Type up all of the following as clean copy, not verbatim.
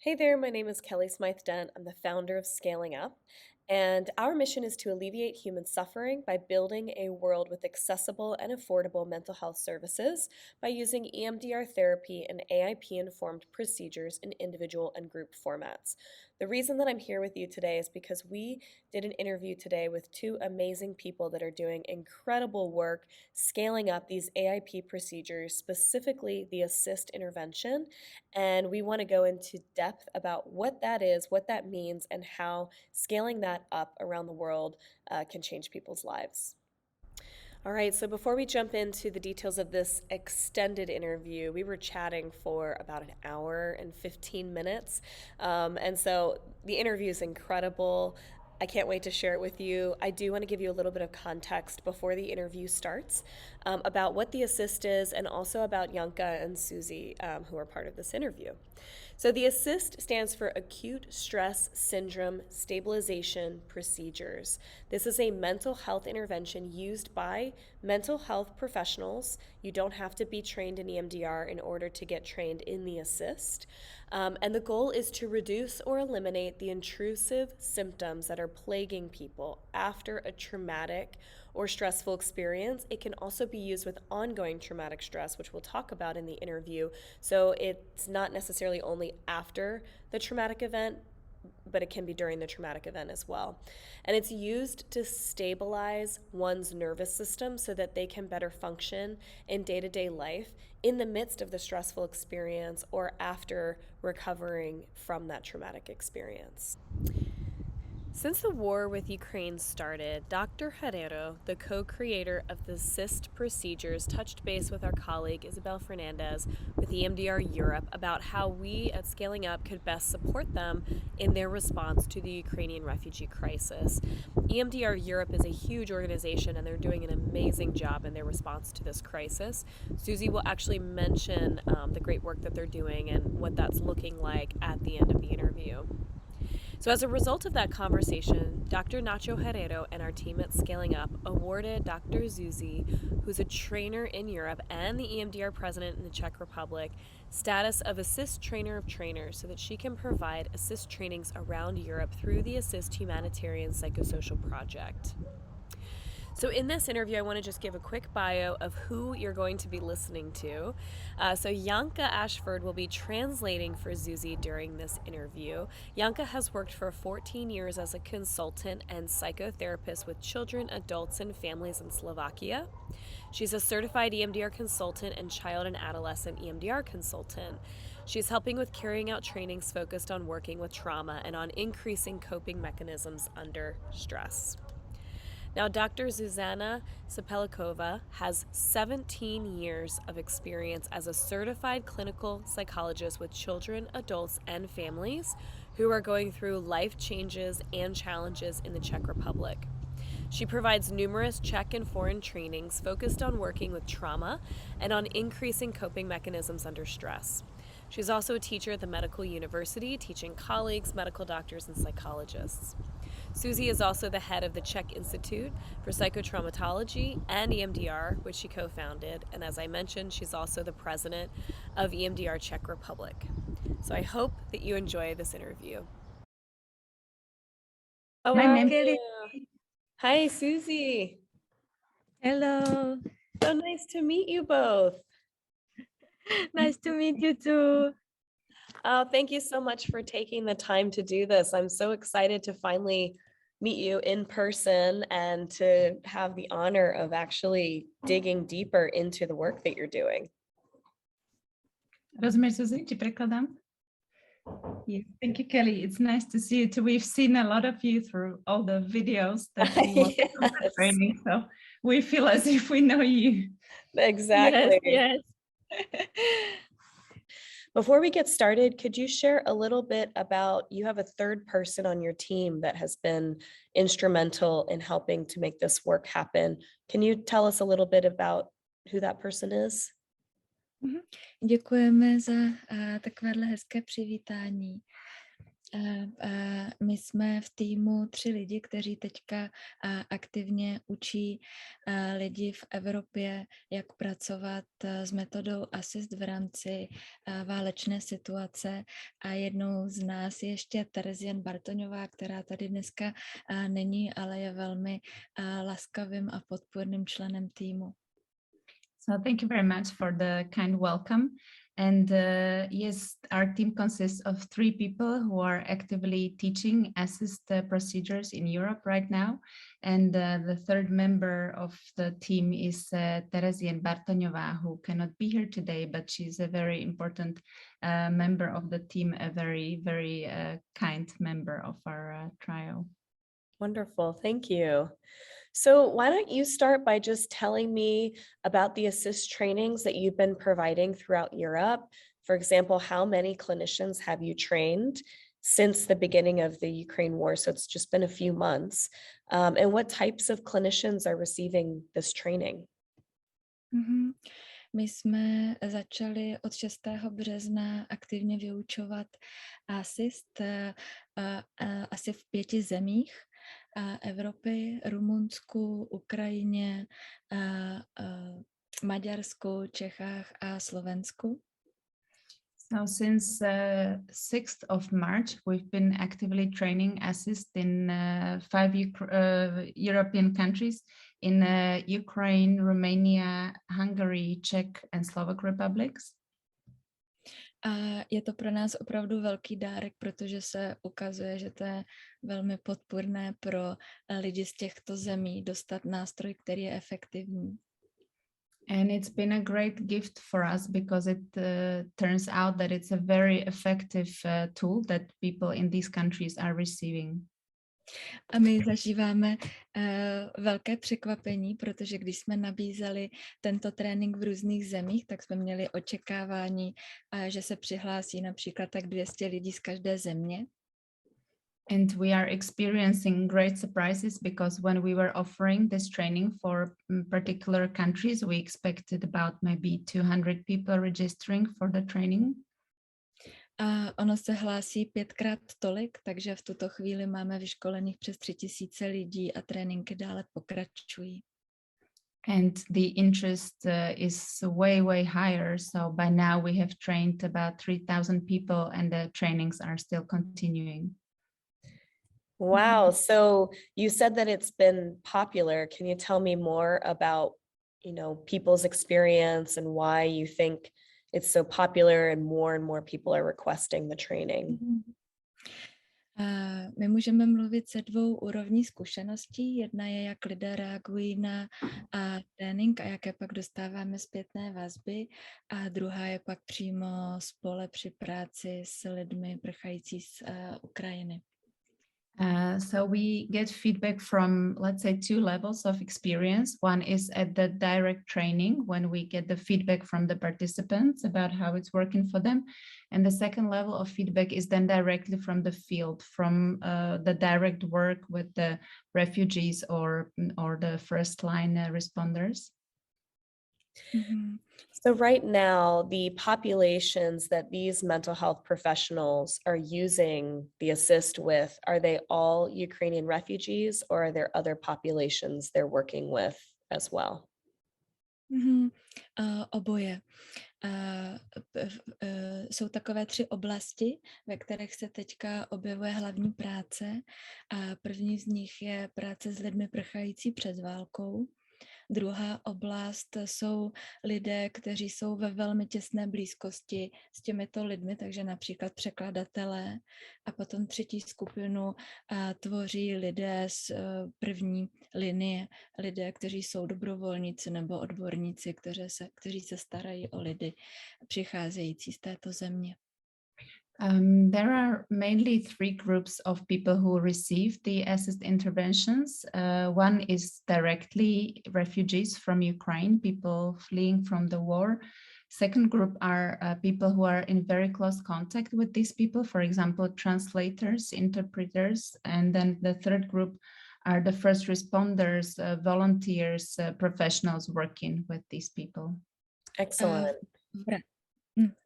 Hey there, my name is Kelly Smythe Dent. I'm the founder of Scaling Up, and our mission is to alleviate human suffering by building a world with accessible and affordable mental health services by using EMDR therapy and AIP-informed procedures in individual and group formats. The reason that I'm here with you today is because we did an interview today with two amazing people that are doing incredible work scaling up these AIP procedures, specifically the ASSYST intervention, and we want to go into depth about what that is, what that means, and how scaling that up around the world can change people's lives. All right, so before we jump into the details of this extended interview, we were chatting for about an hour and 15 minutes. And so the interview is incredible. I can't wait to share it with you. I do want to give you a little bit of context before the interview starts about what the ASSYST is and also about Janka and Susie, who are part of this interview. So the ASSYST stands for Acute Stress Syndrome Stabilization Procedures. This is a mental health intervention used by mental health professionals. You don't have to be trained in EMDR in order to get trained in the ASSYST. And the goal is to reduce or eliminate the intrusive symptoms that are plaguing people after a traumatic or stressful experience. It can also be used with ongoing traumatic stress, which we'll talk about in the interview. So it's not necessarily only after the traumatic event, but it can be during the traumatic event as well. And it's used to stabilize one's nervous system so that they can better function in day-to-day life in the midst of the stressful experience or after recovering from that traumatic experience. Since the war with Ukraine started, Dr. Herrero, the co-creator of the ASSYST procedures, touched base with our colleague Isabel Fernandez with EMDR Europe about how we at Scaling Up could best support them in their response to the Ukrainian refugee crisis. EMDR Europe is a huge organization and they're doing an amazing job in their response to this crisis. Susie will actually mention the great work that they're doing and what that's looking like at the end of the interview. So as a result of that conversation, Dr. Nacho Herrero and our team at Scaling Up awarded Dr. Zuzi, who's a trainer in Europe and the EMDR president in the Czech Republic, status of ASSYST Trainer of Trainers so that she can provide ASSYST trainings around Europe through the ASSYST Humanitarian Psychosocial Project. So in this interview, I want to just give a quick bio of who you're going to be listening to. So Janka Ashford will be translating for Zuzi during this interview. Janka has worked for 14 years as a consultant and psychotherapist with children, adults, and families in Slovakia. She's a certified EMDR consultant and child and adolescent EMDR consultant. She's helping with carrying out trainings focused on working with trauma and on increasing coping mechanisms under stress. Now, Dr. Zuzana Čepelíková has 17 years of experience as a certified clinical psychologist with children, adults, and families who are going through life changes and challenges in the Czech Republic. She provides numerous Czech and foreign trainings focused on working with trauma and on increasing coping mechanisms under stress. She's also a teacher at the medical university, teaching colleagues, medical doctors, and psychologists. Susie is also the head of the Czech Institute for Psychotraumatology and EMDR, which she co-founded. And as I mentioned, she's also the president of EMDR Czech Republic. So I hope that you enjoy this interview. How are you? Hi, Susie. Hello. So nice to meet you both. Nice to meet you too. Thank you so much for taking the time to do this. I'm so excited to finally meet you in person and to have the honor of actually digging deeper into the work that you're doing. Rozumieš, Suzy, či prekladám? Yes, thank you, Kelly. It's nice to see you too. We've seen a lot of you through all the videos that you watch on the training, so we feel as if we know you. Exactly. Yes. Before we get started, could you share a little bit about, you have a third person on your team that has been instrumental in helping to make this work happen. Can you tell us a little bit about who that person is? Děkujeme za takovéhle hezké přivítání. My jsme v týmu 3 lidi, kteří teďka aktivně učí lidi v Evropě, jak pracovat s metodou ASSYST v rámci válečné situace. A jednou z nás je ještě Terezka, která tady dneska není, ale je velmi laskavým a podpůrným členem týmu. So thank you very much for the kind welcome. And yes, our team consists of 3 people who are actively teaching ASSYST procedures in Europe right now. And the third member of the team is Terezka, who cannot be here today, but she's a very important member of the team, a very, very kind member of our trial. Wonderful, thank you. So why don't you start by just telling me about the ASSYST trainings that you've been providing throughout Europe? For example, how many clinicians have you trained since the beginning of the Ukraine war? So it's just been a few months. And what types of clinicians are receiving this training? My jsme začali od 6. března aktivně vyučovat ASSYST asi v 5 zemích Evropy, Rumunsku, Ukrajině, Maďarsku, Čechách a Slovensku. So since 6th of March, we've been actively training ASSYST in 5 European countries, in Ukraine, Romania, Hungary, Czech and Slovak republics. A je to pro nás opravdu velký dárek, protože se ukazuje, že to je velmi podpůrné pro lidi z těchto zemí dostat nástroj, který je efektivní. And it's been a great gift for us because it turns out that it's a very effective tool that people in these countries are receiving. A my zažíváme velké překvapení, protože když jsme nabízeli tento trénink v různých zemích, tak jsme měli očekávání, že se přihlásí například tak 200 lidí z každé země. And we are experiencing great surprises because when we were offering this training for particular countries, we expected about maybe 200 people registering for the training. A ono se hlásí 5krát tolik, takže v tuto chvíli máme vyškolených přes 3000 lidí a tréninky dále pokračují. And the interest is way, way higher. So by now we have trained about 3000 people and the trainings are still continuing. Wow, so you said that it's been popular. Can you tell me more about, people's experience and why you think it's so popular and more people are requesting the training? My můžeme mluvit ze 2 úrovní zkušeností. Jedna je, jak lidé reagují na trénink a jaké pak dostáváme zpětné vazby. A druhá je pak přímo z pole při práci s lidmi prchající z Ukrajiny. So we get feedback from, let's say, 2 levels of experience. One is at the direct training, when we get the feedback from the participants about how it's working for them. And the second level of feedback is then directly from the field, from the direct work with the refugees or the first line responders. Mm-hmm. So right now, the populations that these mental health professionals are using the ASSYST with, are they all Ukrainian refugees or are there other populations they're working with as well? Mm-hmm. Oboje. Jsou takové 3 oblasti, ve kterých se teďka objevuje hlavní práce. První z nich je práce s lidmi prchající před válkou. Druhá oblast jsou lidé, kteří jsou ve velmi těsné blízkosti s těmito lidmi, takže například překladatelé. A potom třetí skupinu tvoří lidé z první linie, lidé, kteří jsou dobrovolníci nebo odborníci, kteří se starají o lidi přicházející z této země. There are mainly 3 groups of people who receive the ASSYST interventions. One is directly refugees from Ukraine, people fleeing from the war. Second group are people who are in very close contact with these people, for example, translators, interpreters. And then the third group are the first responders, volunteers, professionals working with these people. Excellent.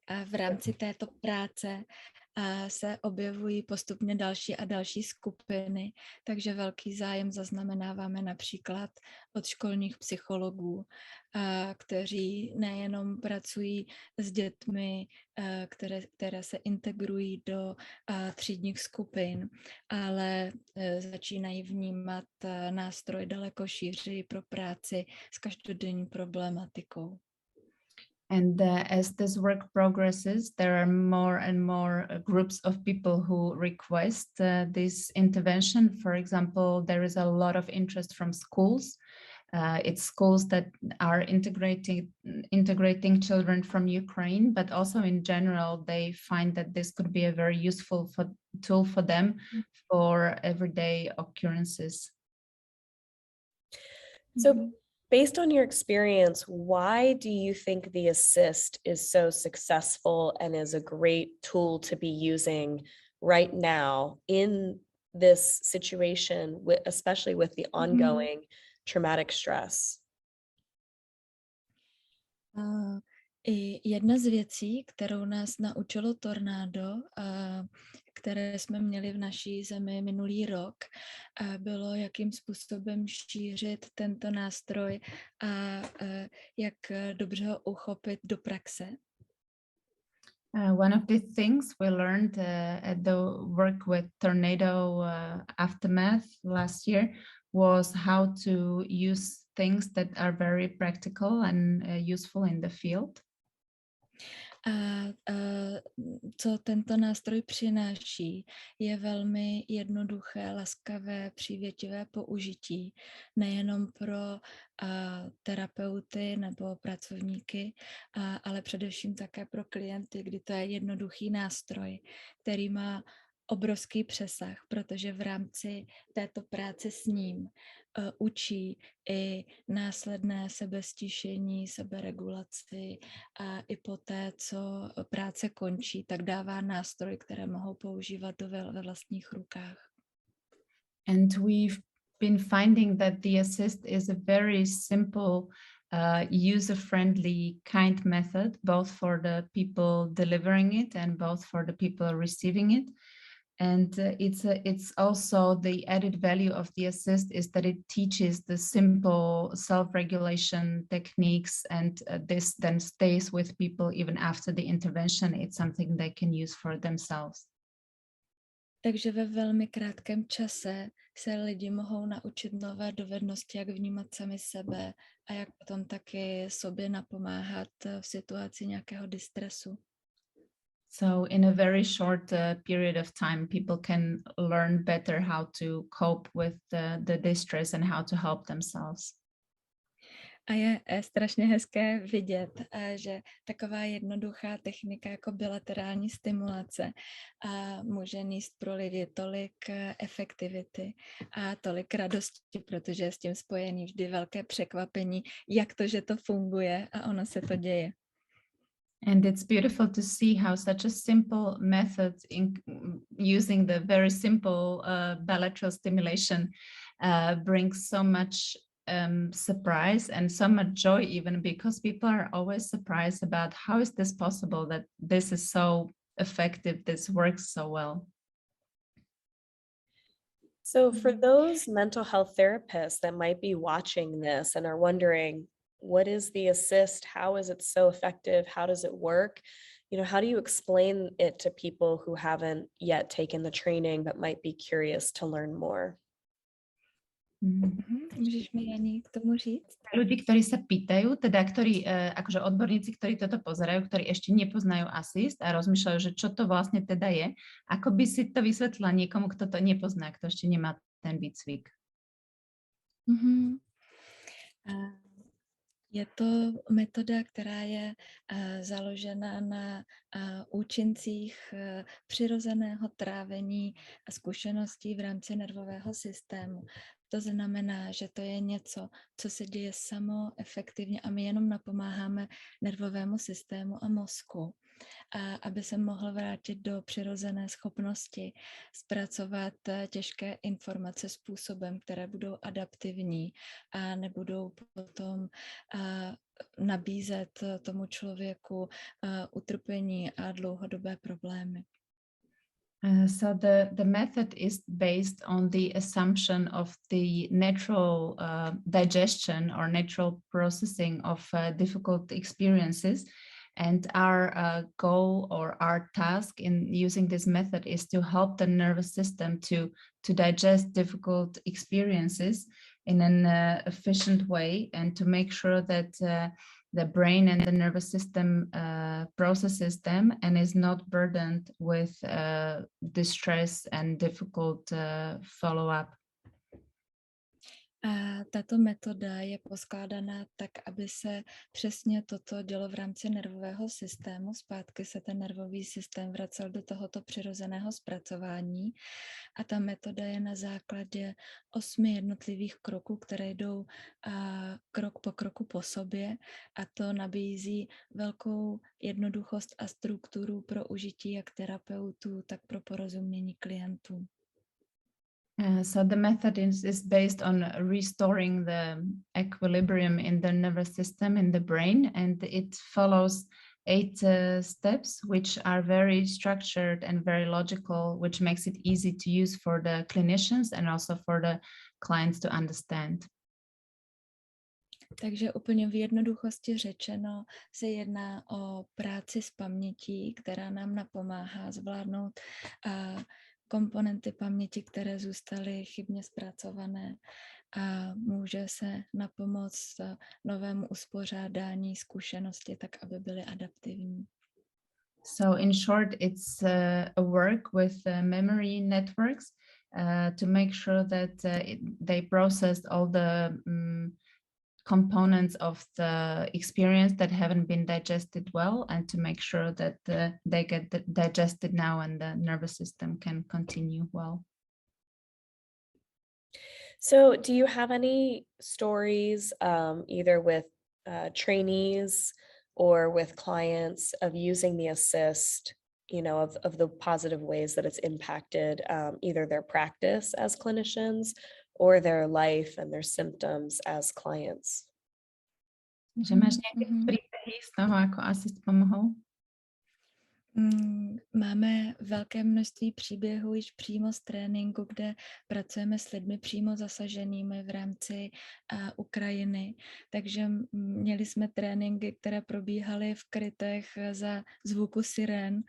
A v rámci této práce a se objevují postupně další a další skupiny, takže velký zájem zaznamenáváme například od školních psychologů, kteří nejenom pracují s dětmi, které se integrují do třídních skupin, ale začínají vnímat nástroj daleko šířeji pro práci s každodenní problematikou. And as this work progresses, there are more and more groups of people who request this intervention. For example, there is a lot of interest from schools. It's schools that are integrating children from Ukraine, but also in general, they find that this could be a very useful tool for them for everyday occurrences. So based on your experience, why do you think the ASSYST is so successful and is a great tool to be using right now in this situation, especially with the ongoing traumatic stress? I jedna z věcí, kterou nás naučilo tornádo, které jsme měli v naší zemi minulý rok, bylo, jakým způsobem šířit tento nástroj a jak dobře ho uchopit do praxe. One of the things we learned at the work with tornado aftermath last year was how to use things that are very practical and useful in the field. Co tento nástroj přináší, je velmi jednoduché, laskavé, přívětivé použití, nejenom pro terapeuty nebo pracovníky, ale především také pro klienty, kdy to je jednoduchý nástroj, který má obrovský přesah, protože v rámci této práce s ním učí i následné sebestišení, seberegulaci a i poté, co práce končí, tak dává nástroj, které mohou používat ve vlastních rukách. And we've been finding that the ASSYST is a very simple, user-friendly, kind method, both for the people delivering it and both for the people receiving it. And it's also the added value of the ASSYST is that it teaches the simple self-regulation techniques, and this then stays with people even after the intervention. It's something they can use for themselves. Takže ve velmi krátkém čase se lidi mohou naučit nové dovednosti, jak vnímat sami sebe a jak potom taky sobě napomáhat v situaci nějakého distresu. So in a very short period of time, people can learn better how to cope with the distress and how to help themselves. A je strašně hezké vidět, že taková jednoduchá technika jako bilaterální stimulace může nést pro lidi tolik efektivity a tolik radosti, protože je s tím spojený vždy velké překvapení, jak to, že to funguje a ono se to děje. And it's beautiful to see how such a simple method using the very simple bilateral stimulation brings so much surprise and so much joy, even because people are always surprised about how is this possible that this is so effective, this works so well. So for those mental health therapists that might be watching this and are wondering, what is the ASSYST? How is it so effective? How does it work? You know, how do you explain it to people who haven't yet taken the training but might be curious to learn more? Můžeš mi Jani k tomu říct? Ľudí, ktorí sa pýtajú, teda ktorí, akože odborníci, ktorí toto pozerajú, ktorí ešte nepoznajú ASSYST a rozmýšľajú, že čo to vlastne teda je, ako by si to vysvetlila niekomu, kto to nepozná, kto ešte nemá ten výcvik? Je to metoda, která je založena na účincích přirozeného trávení a zkušeností v rámci nervového systému. To znamená, že to je něco, co se děje samo efektivně a my jenom napomáháme nervovému systému a mozku, aby se mohl vrátit do přirozené schopnosti zpracovat těžké informace způsobem, které budou adaptivní a nebudou potom nabízet tomu člověku utrpení a dlouhodobé problémy. So the method is based on the assumption of the natural digestion or natural processing of difficult experiences. And our goal or our task in using this method is to help the nervous system to digest difficult experiences in an efficient way, and to make sure that the brain and the nervous system processes them and is not burdened with distress and difficult follow-up. A tato metoda je poskládaná tak, aby se přesně toto dělo v rámci nervového systému. Zpátky se ten nervový systém vracel do tohoto přirozeného zpracování. A ta metoda je na základě 8 jednotlivých kroků, které jdou krok po kroku po sobě, a to nabízí velkou jednoduchost a strukturu pro užití jak terapeutů, tak pro porozumění klientů. So the method is based on restoring the equilibrium in the nervous system in the brain, and it follows 8 steps, which are very structured and very logical, which makes it easy to use for the clinicians and also for the clients to understand. Takže úplně v jednoduchosti řečeno se jedná o práci s pamětí, která nám napomáhá zvládnout komponenty paměti, které zůstaly chybně zpracované, a může se napomoct novému uspořádání zkušenosti tak, aby byly adaptivní. So in short, it's a work with memory networks to make sure that they process all the components of the experience that haven't been digested well, and to make sure that they get digested now and the nervous system can continue well. So do you have any stories, either with trainees or with clients, of using the ASSYST, you know, of the positive ways that it's impacted either their practice as clinicians or their life and their symptoms as clients? Že máš nějaké příběhy z toho, jako ASSYST pomohou? Máme velké množství příběhů již přímo z tréninku, kde pracujeme s lidmi přímo zasaženými v rámci Ukrajiny. Takže měli jsme tréninky, které probíhaly v krytech za zvuku sirén.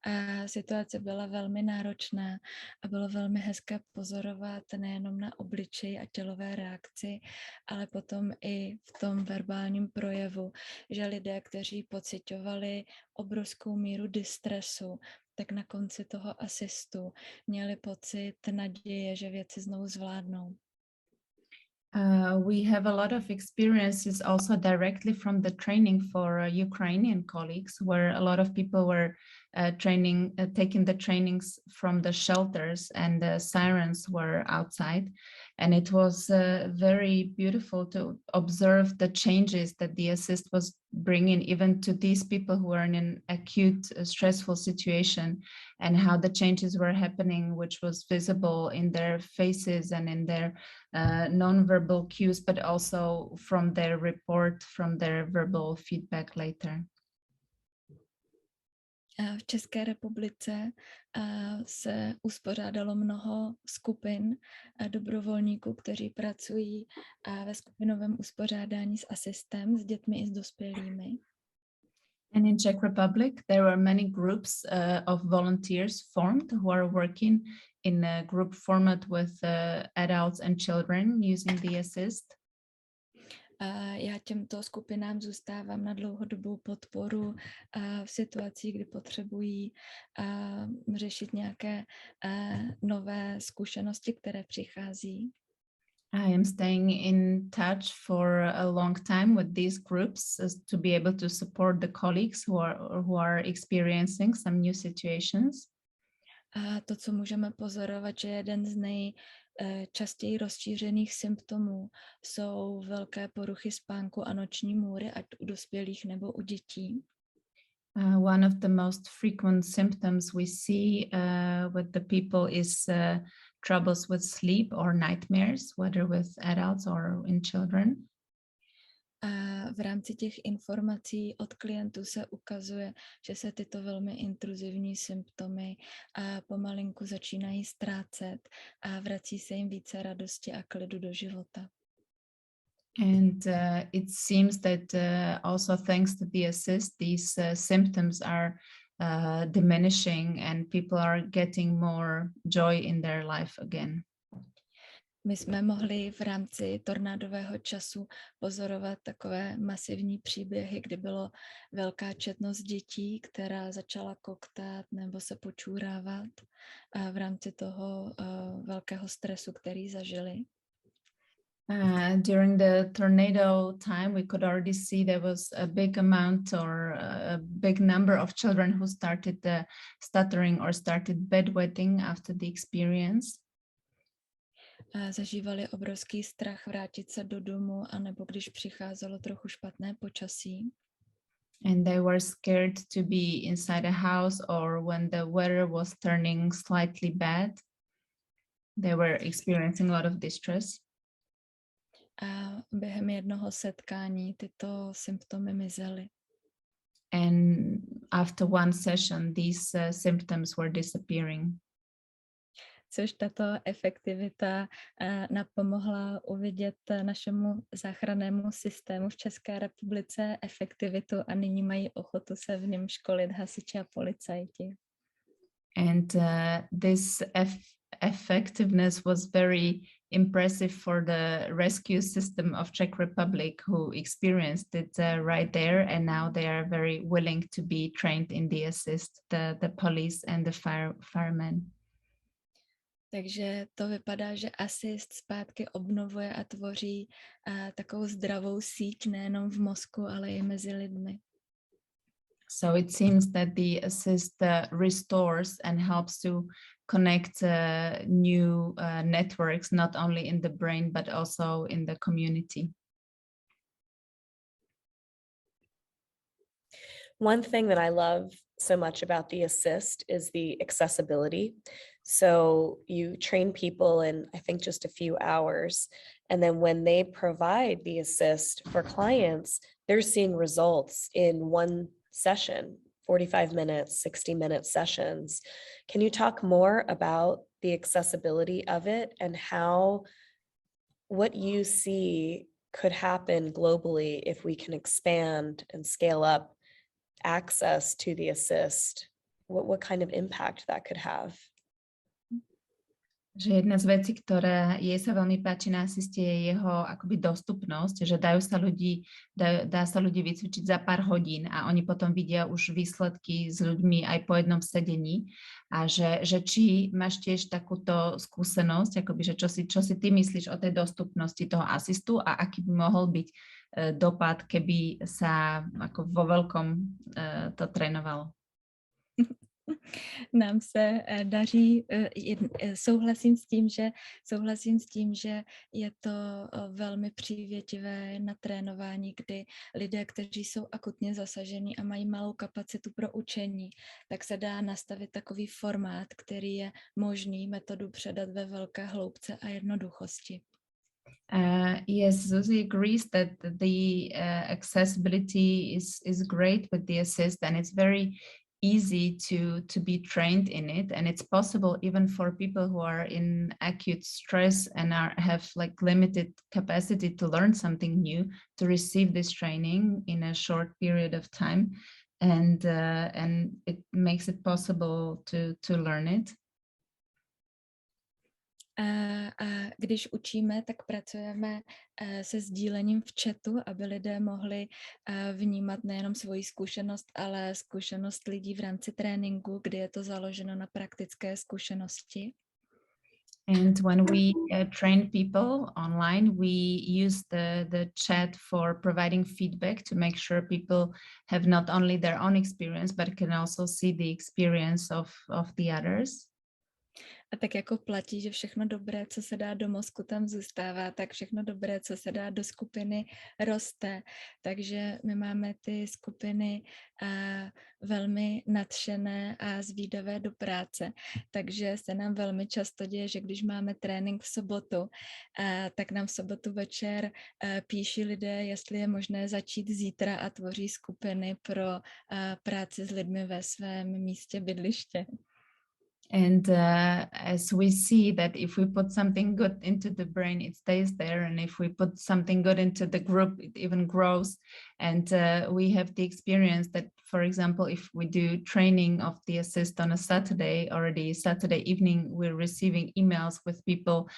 A situace byla velmi náročná a bylo velmi hezké pozorovat nejenom na obličeji a tělové reakci, ale potom i v tom verbálním projevu, že lidé, kteří pociťovali obrovskou míru distresu, tak na konci toho ASSYSTu měli pocit naděje, že věci znovu zvládnou. We have a lot of experiences also directly from the training for Ukrainian colleagues, where a lot of people were taking the trainings from the shelters, and the sirens were outside. And it was very beautiful to observe the changes that the ASSYST was bringing even to these people who are in an acute stressful situation, and how the changes were happening, which was visible in their faces and in their non-verbal cues, but also from their report, from their verbal feedback later. V České republice se uspořádalo mnoho skupin dobrovolníků, kteří pracují ve skupinovém uspořádání s ASSYSTem, s dětmi i s dospělými. And in Czech Republic, there were many groups of volunteers formed who are working in a group format with adults and children using the ASSYST. Já těmto skupinám zůstávám na dlouhodobou podporu v situacích, kdy potřebují řešit nějaké nové zkušenosti, které přichází. I am staying in touch for a long time with these groups to be able to support the colleagues who are experiencing some new situations. A to, co můžeme pozorovat, že jeden z nejčastěji rozšířených symptomů jsou velké poruchy spánku a noční můry, ať u dospělých nebo u dětí. One of the most frequent symptoms we see with the people is troubles with sleep or nightmares, whether with adults or in children. A v rámci těch informací od klientů se ukazuje, že se tyto velmi intruzivní symptomy pomalinku začínají ztrácet a vrací se jim více radosti a klidu do života. And it seems that also thanks to the ASSYST, these symptoms are diminishing and people are getting more joy in their life again. My jsme mohli v rámci tornádového času pozorovat takové masivní příběhy, kdy bylo velká četnost dětí, která začala koktat nebo se počůrávat v rámci toho velkého stresu, který zažili. During the tornado time, we could already see there was a big amount or a big number of children who started stuttering or started bedwetting after the experience. Zažívali obrovský strach vrátit se do domu, anebo když přicházelo trochu špatné počasí. And they were scared to be inside a house, or when the weather was turning slightly bad, they were experiencing a lot of distress. A během jednoho setkání tyto symptomy mizely. And after one session, these symptoms were disappearing. Což tato efektivita napomohla uvidět našemu záchrannému systému v České republice efektivitu a nyní mají ochotu se v něm školit hasiči a policajti. And this effectiveness was very impressive for the rescue system of Czech Republic, who experienced it right there, and now they are very willing to be trained in the ASSYST, the police and the firemen. Takže to vypadá, že ASSYST zpátky obnovuje a tvoří takovou zdravou síť nejenom v mozku, ale i mezi lidmi. So it seems that the ASSYST restores and helps to connect new networks, not only in the brain, but also in the community. One thing that I love so much about the ASSYST is the accessibility. So you train people in, I think, just a few hours. And then when they provide the ASSYST for clients, they're seeing results in one session, 45 minutes, 60-minute sessions. Can you talk more about the accessibility of it and how what you see could happen globally if we can expand and scale up access to the ASSYST? What kind of impact that could have? Že jedna z vecí, ktorá jej sa veľmi páči na ASSYSTe, je jeho akoby dostupnosť, že dá sa ľudí vycvičiť za pár hodín a oni potom vidia už výsledky s ľuďmi aj po jednom sedení a že či máš tiež takúto skúsenosť, akoby, že čo si ty myslíš o tej dostupnosti toho ASSYSTu a aký by mohol byť dopad, keby sa ako vo veľkom to trénovalo. Nám se daří, souhlasím s tím, že je to velmi přívětivé na trénování, kdy lidé, kteří jsou akutně zasažení a mají malou kapacitu pro učení, tak se dá nastavit takový formát, který je možný metodu předat ve velké hloubce a jednoduchosti. Yes, Zuzi agrees that the accessibility is great with the ASSYST, and it's very easy to be trained in it, and it's possible even for people who are in acute stress and have like limited capacity to learn something new to receive this training in a short period of time, and it makes it possible to learn it. A když učíme, tak pracujeme se sdílením v chatu, aby lidé mohli vnímat nejenom svoji zkušenost, ale zkušenost lidí v rámci tréninku, kdy je to založeno na praktické zkušenosti. And when we train people online, we use the chat for providing feedback to make sure people have not only their own experience, but can also see the experience of the others. A tak jako platí, že všechno dobré, co se dá do mozku, tam zůstává, tak všechno dobré, co se dá do skupiny, roste. Takže my máme ty skupiny velmi nadšené a zvídavé do práce. Takže se nám velmi často děje, že když máme trénink v sobotu, tak nám v sobotu večer píší lidé, jestli je možné začít zítra a tvoří skupiny pro práci s lidmi ve svém místě bydliště. And as we see that if we put something good into the brain, it stays there. And if we put something good into the group, it even grows. And we have the experience that, for example, if we do training of the ASSYST on a Saturday, already Saturday evening, we're receiving emails with people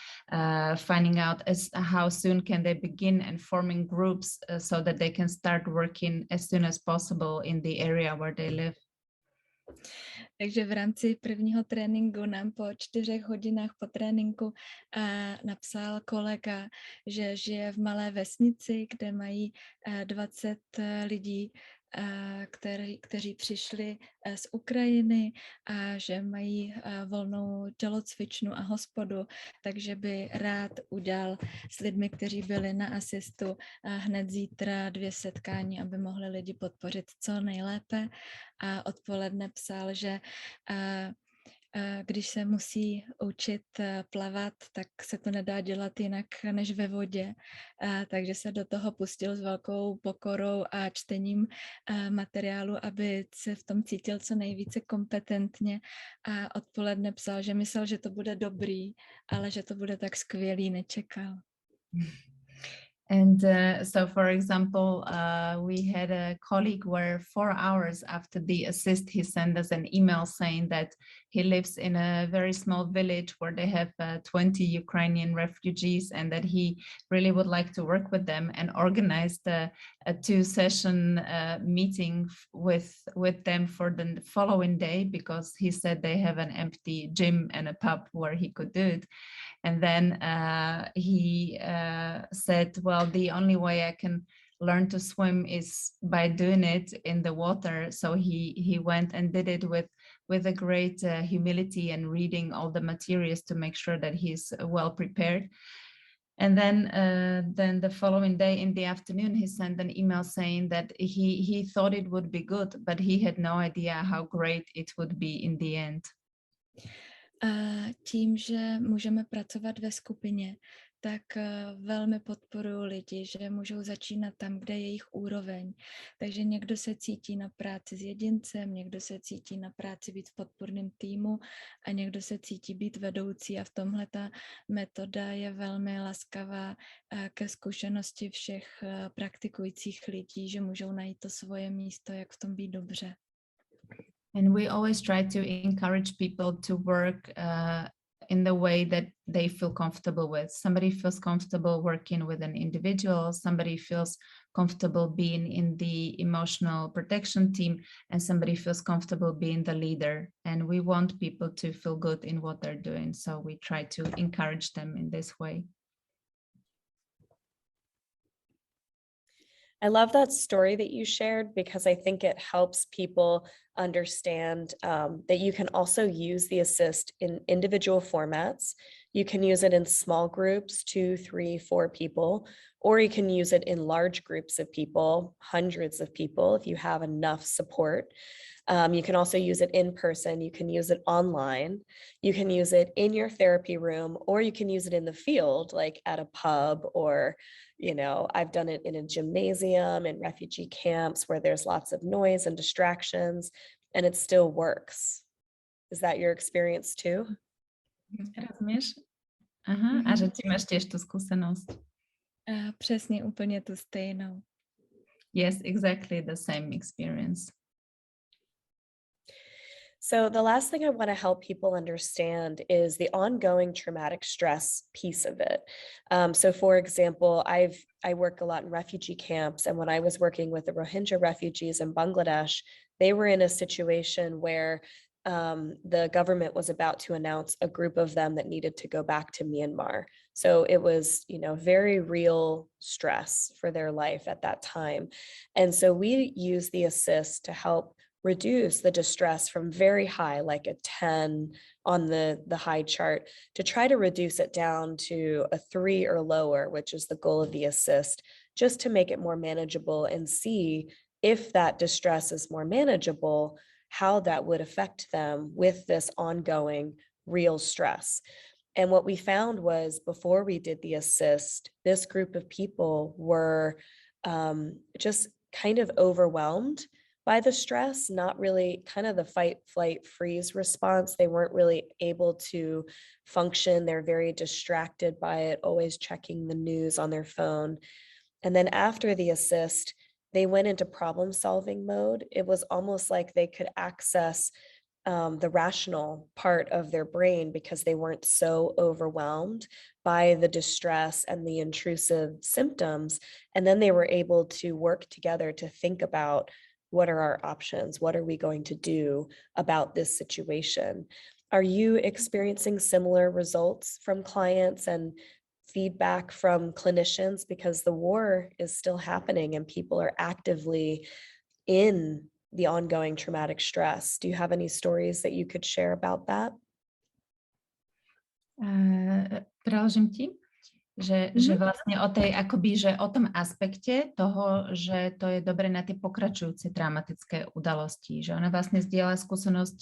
finding out how soon can they begin and forming groups so that they can start working as soon as possible in the area where they live. Takže v rámci prvního tréninku nám po 4 hodinách po tréninku napsal kolega, že žije v malé vesnici, kde mají 20 lidí, kteří přišli z Ukrajiny a že mají volnou tělocvičnu a hospodu, takže by rád udělal s lidmi, kteří byli na ASSYSTu hned zítra 2 setkání, aby mohli lidi podpořit co nejlépe. A odpoledne psal, že když se musí učit plavat, tak se to nedá dělat jinak než ve vodě. Takže se do toho pustil s velkou pokorou a čtením materiálu, aby se v tom cítil co nejvíce kompetentně. A odpoledne psal, že myslel, že to bude dobrý, ale že to bude tak skvělý, nečekal. And so, for example, we had a colleague where 4 hours after the ASSYST, he sent us an email saying that he lives in a very small village where they have 20 Ukrainian refugees, and that he really would like to work with them and organized a 2-session meeting with them for the following day, because he said they have an empty gym and a pub where he could do it. And then he said, well, the only way I can learn to swim is by doing it in the water. So he went and did it with a great humility and reading all the materials to make sure that he's well prepared. And then the following day in the afternoon, he sent an email saying that he thought it would be good, but he had no idea how great it would be in the end. Tím, že můžeme pracovat ve skupině, tak velmi podporuji lidi, že můžou začínat tam, kde je jejich úroveň. Takže někdo se cítí na práci s jedincem, někdo se cítí na práci být v podporném týmu a někdo se cítí být vedoucí, a v tomhle ta metoda je velmi laskavá ke zkušenosti všech praktikujících lidí, že můžou najít to svoje místo, jak v tom být dobře. And we always try to encourage people to work in the way that they feel comfortable with. Somebody feels comfortable working with an individual, somebody feels comfortable being in the emotional protection team, and somebody feels comfortable being the leader. And we want people to feel good in what they're doing, so we try to encourage them in this way. I love that story that you shared, because I think it helps people understand that you can also use the ASSYST in individual formats. You can use it in small groups, 2, 3, 4 people, or you can use it in large groups of people, hundreds of people, if you have enough support. You can also use it in person, you can use it online, you can use it in your therapy room, or you can use it in the field, like at a pub, or, you know, I've done it in a gymnasium, in refugee camps where there's lots of noise and distractions, and it still works. Is that your experience too? Rozumiesz? Aha, a že ty máš tiež tú skúsenosť. Přesně úplně tu stejnou. Yes, exactly the same experience. So the last thing I want to help people understand is the ongoing traumatic stress piece of it. So for example, I work a lot in refugee camps, and when I was working with the Rohingya refugees in Bangladesh, they were in a situation where the government was about to announce a group of them that needed to go back to Myanmar. So it was, you know, very real stress for their life at that time. And so we use the ASSYST to help reduce the distress from very high, like a 10 on the high chart, to try to reduce it down to a 3 or lower, which is the goal of the ASSYST, just to make it more manageable and see if that distress is more manageable, how that would affect them with this ongoing real stress. And what we found was before we did the ASSYST, this group of people were just kind of overwhelmed by the stress, not really kind of the fight, flight, freeze response. They weren't really able to function. They're very distracted by it, always checking the news on their phone. And then after the ASSYST, they went into problem solving mode. It was almost like they could access the rational part of their brain because they weren't so overwhelmed by the distress and the intrusive symptoms. And then they were able to work together to think about, what are our options? What are we going to do about this situation? Are you experiencing similar results from clients and feedback from clinicians? Because the war is still happening and people are actively in the ongoing traumatic stress. Do you have any stories that you could share about that? Preložím ti, že vlastne o tej, akoby, že o tom aspekte toho, že to je dobre na tie pokračujúce traumatické udalosti, že ona vlastne zdieľa skúsenosť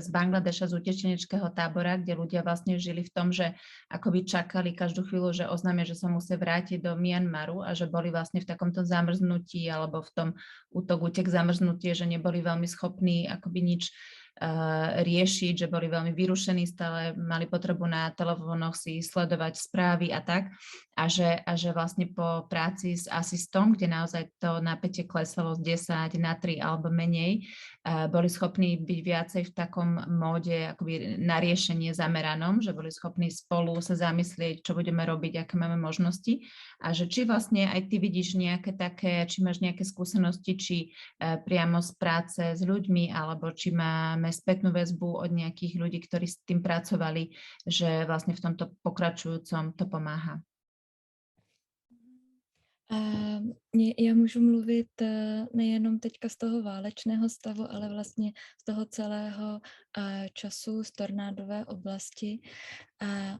z Bangladeša, z utečeneckého tábora, kde ľudia vlastne žili v tom, že akoby čakali každú chvíľu, že oznámia, že sa musia vrátiť do Myanmaru a že boli vlastne v takomto zamrznutí alebo v tom útek zamrznutie, že neboli veľmi schopní akoby nič riešiť, že boli veľmi vyrušení, stále mali potrebu na telefónoch si sledovať správy a tak. A že vlastne po práci s ASSYSTom, kde naozaj to napätie klesalo z 10 na 3 alebo menej, boli schopní byť viacej v takom móde akoby na riešenie zameranom, že boli schopní spolu sa zamyslieť, čo budeme robiť, aké máme možnosti. A že či vlastne aj ty vidíš nejaké také, či máš nejaké skúsenosti, či priamo z práce s ľuďmi, alebo či máme spätnú väzbu od nejakých ľudí, ktorí s tým pracovali, že vlastne v tomto pokračujúcom to pomáha. Já můžu mluvit nejenom teďka z toho válečného stavu, ale vlastně z toho celého času z tornádové oblasti. A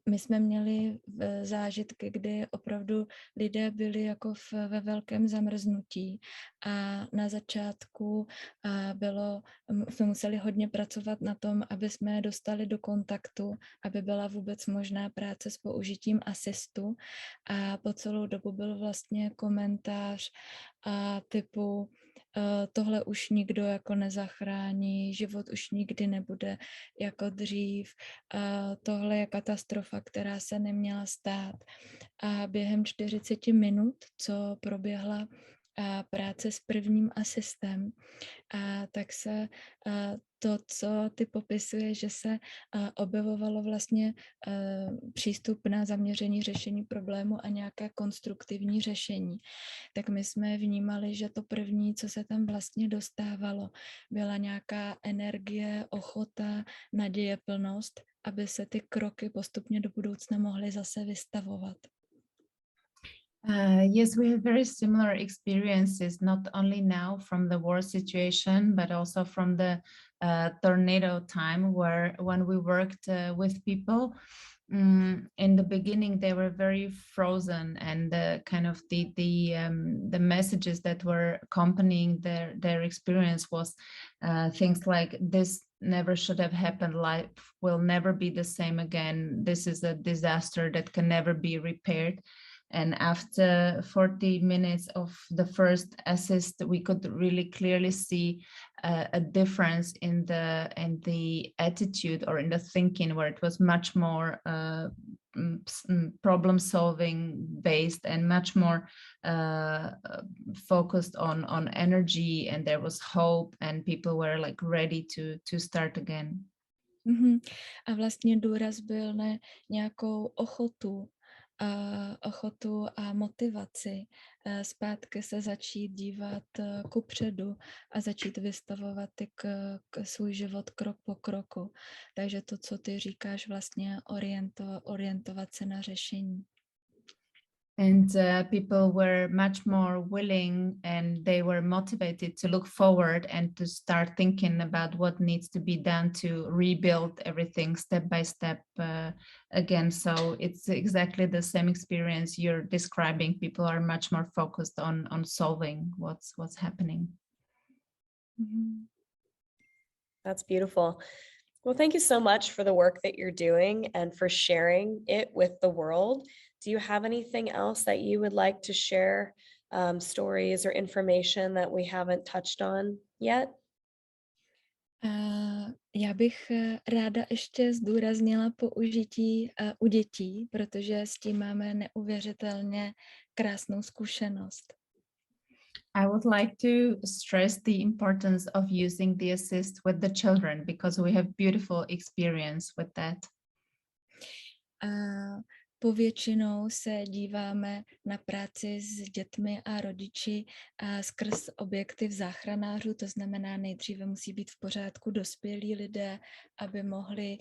my jsme měli zážitky, kdy opravdu lidé byli jako ve velkém zamrznutí a na začátku jsme museli hodně pracovat na tom, aby jsme je dostali do kontaktu, aby byla vůbec možná práce s použitím ASSYSTu a po celou dobu byl vlastně komentář typu tohle už nikdo jako nezachrání, život už nikdy nebude jako dřív, tohle je katastrofa, která se neměla stát. A během 40 minut, co proběhla práce s prvním ASSYSTem, tak se to, co ty popisuje, že se objevovalo vlastně přístup na zaměření řešení problému a nějaké konstruktivní řešení. Tak my jsme vnímali, že to první, co se tam vlastně dostávalo, byla nějaká energie, ochota, nadějeplnost, aby se ty kroky postupně do budoucna mohly zase vystavovat. Yes, we have very similar experiences, not only now from the war situation, but also from the tornado time when we worked with people. In the beginning, they were very frozen, and the messages that were accompanying their experience was things like, this never should have happened, life will never be the same again, this is a disaster that can never be repaired. And after 40 minutes of the first ASSYST, we could really clearly see a difference in the attitude or in the thinking, where it was much more problem solving based and much more focused on energy, and there was hope, and people were like ready to start again. A vlastně důraz byl na nějakou ochotu a motivaci zpátky se začít dívat kupředu a začít vystavovat k svůj život krok po kroku. Takže to, co ty říkáš, vlastně orientovat se na řešení. And people were much more willing and they were motivated to look forward and to start thinking about what needs to be done to rebuild everything step by step again. So it's exactly the same experience you're describing. People are much more focused on solving what's happening. Mhm. That's beautiful. Well, thank you so much for the work that you're doing and for sharing it with the world. Do you have anything else that you would like to share, stories or information that we haven't touched on yet? Já bych ráda ještě zdůraznila použití u dětí, protože s tím máme neuvěřitelně krásnou zkušenost. I would like to stress the importance of using the ASSYST with the children because we have beautiful experience with that. Povětšinou se díváme na práci s dětmi a rodiči skrz objektiv záchranářů, to znamená, nejdříve musí být v pořádku dospělí lidé, aby mohli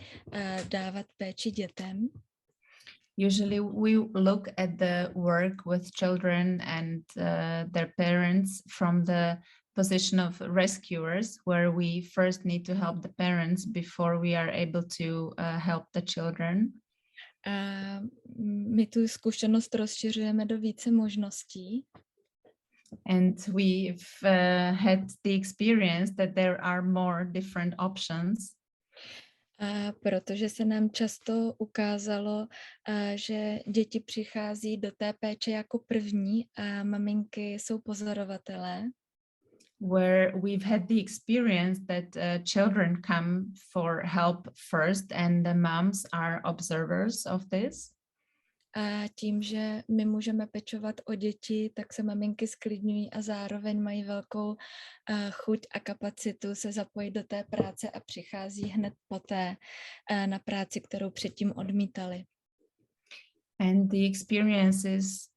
dávat péči dětem. Usually we look at the work with children and their parents from the position of rescuers, where we first need to help the parents before we are able to help the children. A my tu zkušenost rozšiřujeme do více možností. And we've had the experience that there are more different options. Protože se nám často ukázalo, že děti přichází do té péče jako první a maminky jsou pozorovatelé. Where we've had the experience that children come for help first and the moms are observers of this. A tím, že my můžeme pečovat o děti, tak se maminky sklidňují a zároveň mají velkou chuť a kapacitu se zapojit do té práce a přichází hned poté na práci, kterou předtím odmítali. And the experience is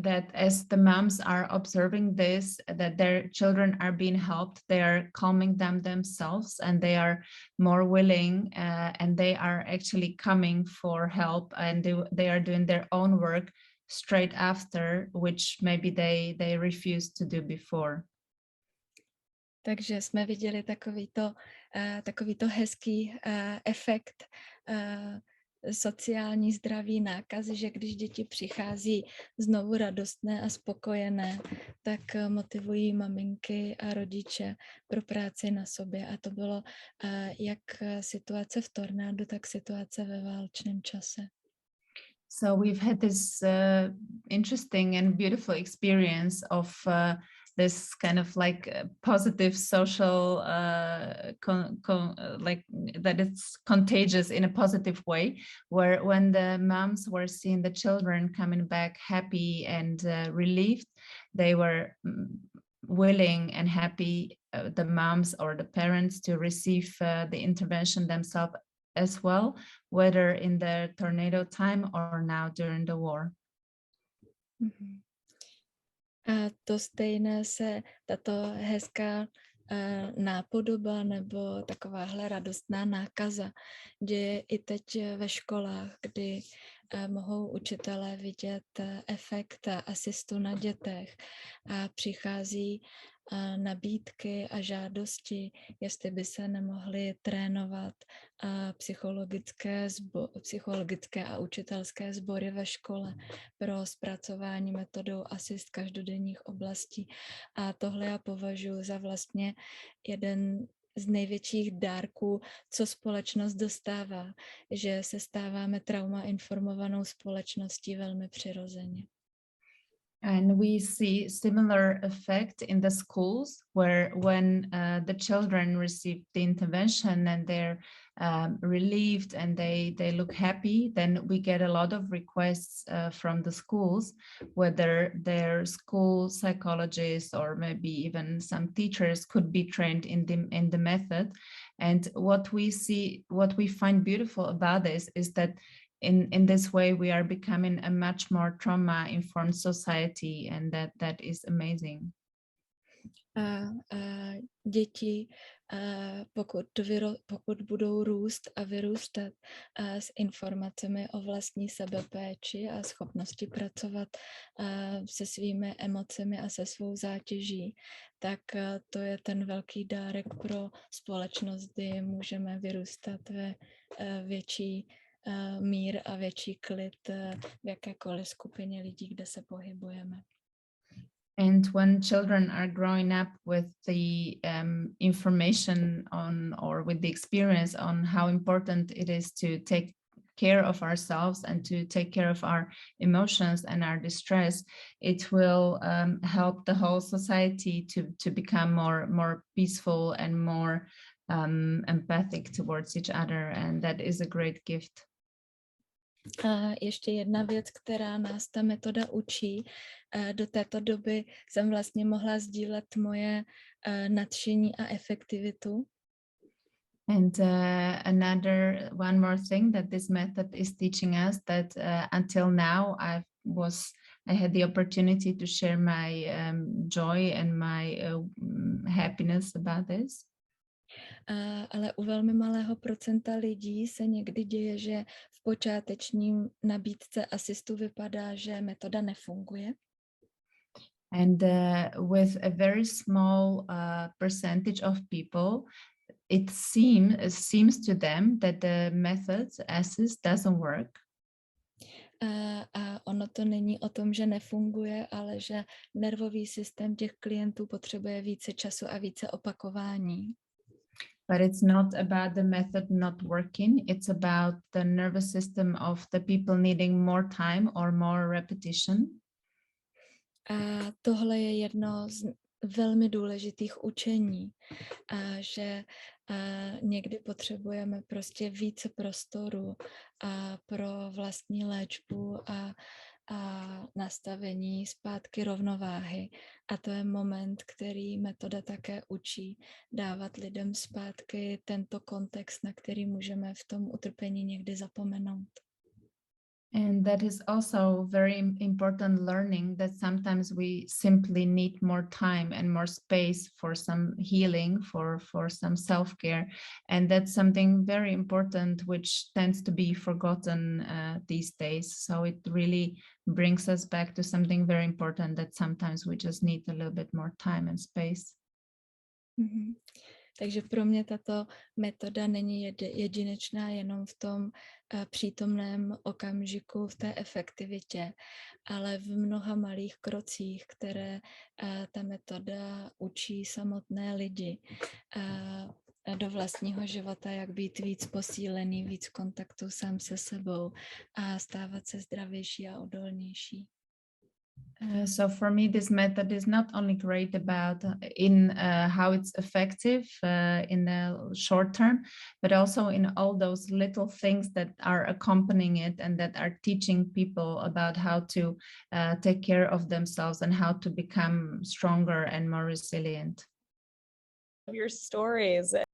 that as the moms are observing this, that their children are being helped, they are calming them themselves and they are more willing and they are actually coming for help and they are doing their own work straight after, which maybe they refused to do before. Takže jsme viděli takovýto hezký efekt sociální zdraví nákazy, že když děti přichází znovu radostné a spokojené, tak motivují maminky a rodiče pro práci na sobě. A to bylo jak situace v tornádu, tak situace ve válečném čase. So we've had this interesting and beautiful experience of this kind of like positive social like that it's contagious in a positive way, where when the moms were seeing the children coming back happy and relieved, they were willing and happy, the moms or the parents, to receive the intervention themselves as well, whether in the tornado time or now during the war. Mm-hmm. A to stejné se, tato hezká nápodoba nebo takováhle radostná nákaza děje i teď ve školách, kdy mohou učitelé vidět efekt asistu na dětech a přichází nabídky a žádosti, jestli by se nemohly trénovat psychologické a učitelské sbory ve škole pro zpracování metodou ASSYST každodenních oblastí. A tohle já považuji za vlastně jeden z největších dárků, co společnost dostává, že se stáváme trauma-informovanou společností velmi přirozeně. And we see similar effect in the schools, where when the children receive the intervention and they're relieved and they look happy, then we get a lot of requests from the schools, whether their school psychologists or maybe even some teachers could be trained in the method. And what we find beautiful about this is that in this way, we are becoming a much more trauma-informed society, and that is amazing. A děti, pokud budou růst a vyrůstat s informacemi o vlastní sebepéči a schopnosti pracovat se svými emocemi a se svou zátěží, tak to je ten velký dárek pro společnost, kdy můžeme vyrůstat ve větší mír a větší klid v jakékoliv skupině lidí, kde se pohybujeme. And when children are growing up with the information on, or with the experience on how important it is to take care of ourselves and to take care of our emotions and our distress, it will help the whole society to become more peaceful and more empathic towards each other. And that is a great gift. A ještě jedna věc, která nás ta metoda učí. Do této doby jsem vlastně mohla sdílet moje nadšení a efektivitu. And one more thing that this method is teaching us, that until now I had the opportunity to share my joy and my happiness about this. Ale u velmi malého procenta lidí se někdy děje, že v počátečním nabídce ASSYSTu vypadá, že metoda nefunguje. And with a very small percentage of people, it seems to them that the method ASSYST doesn't work. A ono to není o tom, že nefunguje, ale že nervový systém těch klientů potřebuje více času a více opakování. But it's not about the method not working. It's about the nervous system of the people needing more time or more repetition. A tohle je jedno z velmi důležitých učení, že někdy potřebujeme prostě více prostoru pro vlastní léčbu a nastavení zpátky rovnováhy. A to je moment, který metoda také učí dávat lidem zpátky tento kontext, na který můžeme v tom utrpení někdy zapomenout. And that is also very important learning, that sometimes we simply need more time and more space for some healing, for some self-care. And that's something very important, which tends to be forgotten these days. So it really brings us back to something very important, that sometimes we just need a little bit more time and space. Mm-hmm. Takže pro mě tato metoda není jedinečná jenom v tom přítomném okamžiku, v té efektivitě, ale v mnoha malých krocích, které ta metoda učí samotné lidi do vlastního života, jak být víc posílený, víc v kontaktu sám se sebou a stávat se zdravější a odolnější. So for me, this method is not only great about how it's effective in the short term, but also in all those little things that are accompanying it and that are teaching people about how to take care of themselves and how to become stronger and more resilient. Your stories